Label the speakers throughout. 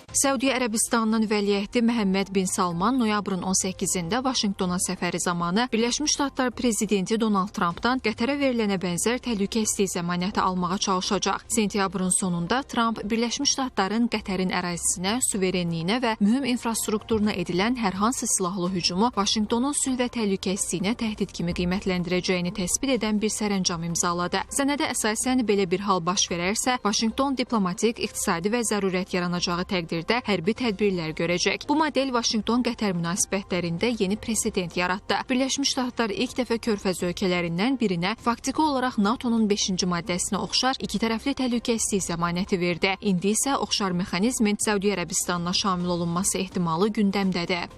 Speaker 1: Səudiyyə Ərəbistanının vəliəhdi Məhəmməd bin Salman noyabrın 18-də Vaşinqtona səfəri zamanı Birləşmiş Ştatlar prezidenti Donald Trampdan Qətərə verilənə bənzər təhlükəsizlik zəmanəti almağa çalışacaq. Sentyabrın sonunda Tramp Birləşmiş Ştatların Qətərin ərazisinə, suverenliyinə və mühüm infrastrukturuna edilən hər hansı silahlı hücumu Vaşinqtonun sülh və təhlükəsizliyinə təhdid kimi qiymətləndirəcəyini təsbit edən bir sərəncam imzaladı. Sənədə əsasən belə bir hal baş verərsə, Vaşinqton diplomatik, iqtisadi və zərurət yaranacağı təqdirdə hərbi tədbirlər görəcək. Bu model Vaşinqton-Qətər münasibətlərində yeni presedent yaratdı. Birləşmiş Ştatlar ilk dəfə Körfəz ölkələrindən birinə faktiki olaraq NATO-nun 5-ci maddəsinə oxşar iki tərəfli təhlükəsizlik zəmanəti verdi. İndi isə oxşar mexanizmin Səudiyyə Ərəbistanına şamil olunması ehtimalı gündəmdədir.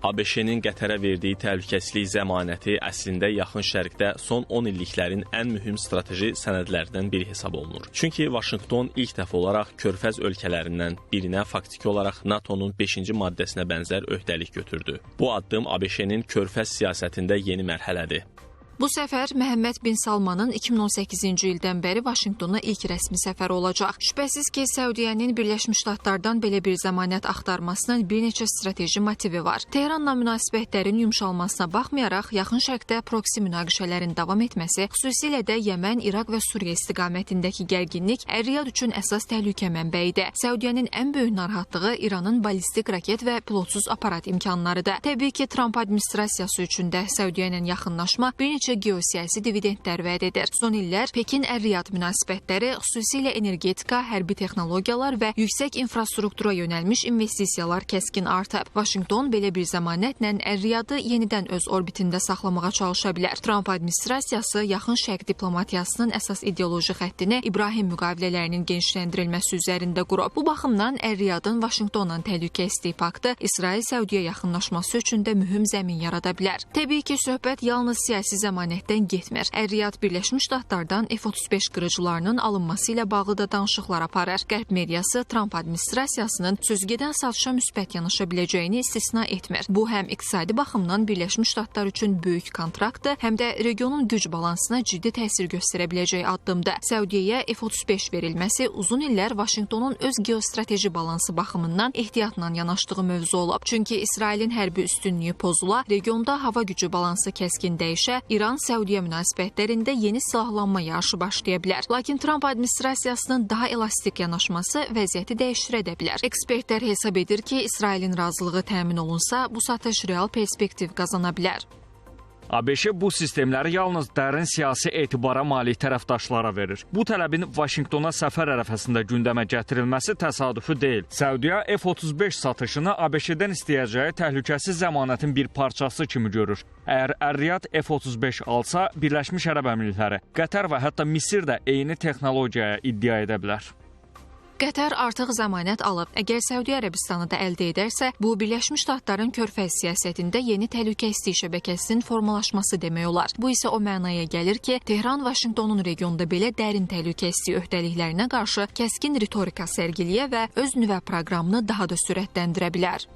Speaker 2: ABŞ-nin Qətərə verdiyi təhlükəsizlik zəmanəti əslində Yaxın Şərqdə son 10 illiklərin ən mühüm strateji sənədlərindən biri hesab olunur. Çünki Vaşinqton ilk dəfə olaraq Körfəz ölkələrindən birinə faktiki olaraq NATO-nun 5-ci maddəsinə bənzər öhdəlik götürdü. Bu addım ABŞ-nin Körfəz siyasətində yeni mərhələdir.
Speaker 1: Bu səfər Məhəmməd bin Salmanın 2018-ci ildən bəri Vaşinqtona ilk rəsmi səfəri olacaq. Şübhəsiz ki, Səudiyyənin Birləşmiş Ştatlardan belə bir zəmanət axtarmasının bir neçə strateji motivi var. Tehranla münasibətlərin yumşalmasına baxmayaraq, Yaxın Şərqdə proksi münaqişələrin davam etməsi, xüsusilə də Yəmən, İraq və Suriya istiqamətindəki gərginlik Ər-Riyad üçün əsas təhlükə mənbəyidir. Səudiyyənin ən böyük narahatlığı İranın ballistik raket və pilotsuz aparat imkanlarıdır. Təbii ki, Tramp administrasiyası üçün də Səudiyyə ilə yaxınlaşma bir neçə geosiyasi dividendlər vəd edir. Son illər Pekin-Ər-Riyad münasibətləri xüsusilə energetika, hərbi texnologiyalar və yüksək infrastruktura yönəlmiş investisiyalar kəskin artıb. Vaşinqton belə bir zəmanətlə Ər-Riyadı yenidən öz orbitində saxlamağa çalışa bilər. Tramp administrasiyası Yaxın Şərq diplomatiyasının əsas ideoloji xəttini İbrahim müqavilələrinin genişləndirilməsi üzərində qurub. Bu baxımdan Ər-Riyadın Vaşinqtonla təhlükəsizlik paktı İsrail-Səudiyyə yaxınlaşması üçün də mühüm zəmin yarada bilər. Təbii ki, söhbət yalnız siyasi zəmanətdən getmir. Ər-Riyad Birləşmiş Ştatlardan F-35 qırıcılarının alınması ilə bağlı da danışıqlar aparır. Qərb mediası Tramp administrasiyasının sözügedən satışa müsbət yanaşa biləcəyini istisna etmir. Bu həm iqtisadi baxımdan Birləşmiş Ştatlar üçün böyük kontraktdır, həm də regionun güc balansına ciddi təsir göstərə biləcəyi addımdır. Səudiyyəyə F-35 verilməsi uzun illər Vaşinqtonun öz geostrateji balansı baxımından ehtiyatla yanaşdığı mövzu olub. Çünki İsrailin hərbi üstünlüyü pozula, regionda hava gücü balansı kəskin dəyişə, İran-Səudiyyə münasibətlərində yeni silahlanma yarışı başlaya bilər. Lakin Tramp administrasiyasının daha elastik yanaşması vəziyyəti dəyişdirə də bilər. Ekspertlər hesab edir ki, İsrailin razılığı təmin olunsa, bu satış real perspektiv qazana bilər.
Speaker 3: ABŞ bu sistemləri yalnız dərin siyasi etibara malik tərəfdaşlara verir. Bu tələbin Vaşinqtona səfər ərəfəsində gündəmə gətirilməsi təsadüfi deyil. Səudiyyə F-35 satışını ABŞ-dən istəyəcəyi təhlükəsiz zəmanətin bir parçası kimi görür. Əgər Ər-Riyad F-35 alsa, Birləşmiş Ərəb Əmirlikləri, Qətər və hətta Misir də eyni texnologiyaya iddia edə bilər.
Speaker 1: Qətər artıq zəmanət alıb. Əgər Səudiyyə Ərəbistanı da əldə edərsə, bu Birləşmiş Ştatların Körfəz siyasətində yeni təhlükəsizlik şəbəkəsinin formalaşması demək olar. Bu isə o mənaya gəlir ki, Tehran Vaşinqtonun regionda belə dərin təhlükəsizlik öhdəliklərinə qarşı kəskin ritorika sərgiləyə və öz nüvə proqramını daha da sürətləndirə bilər.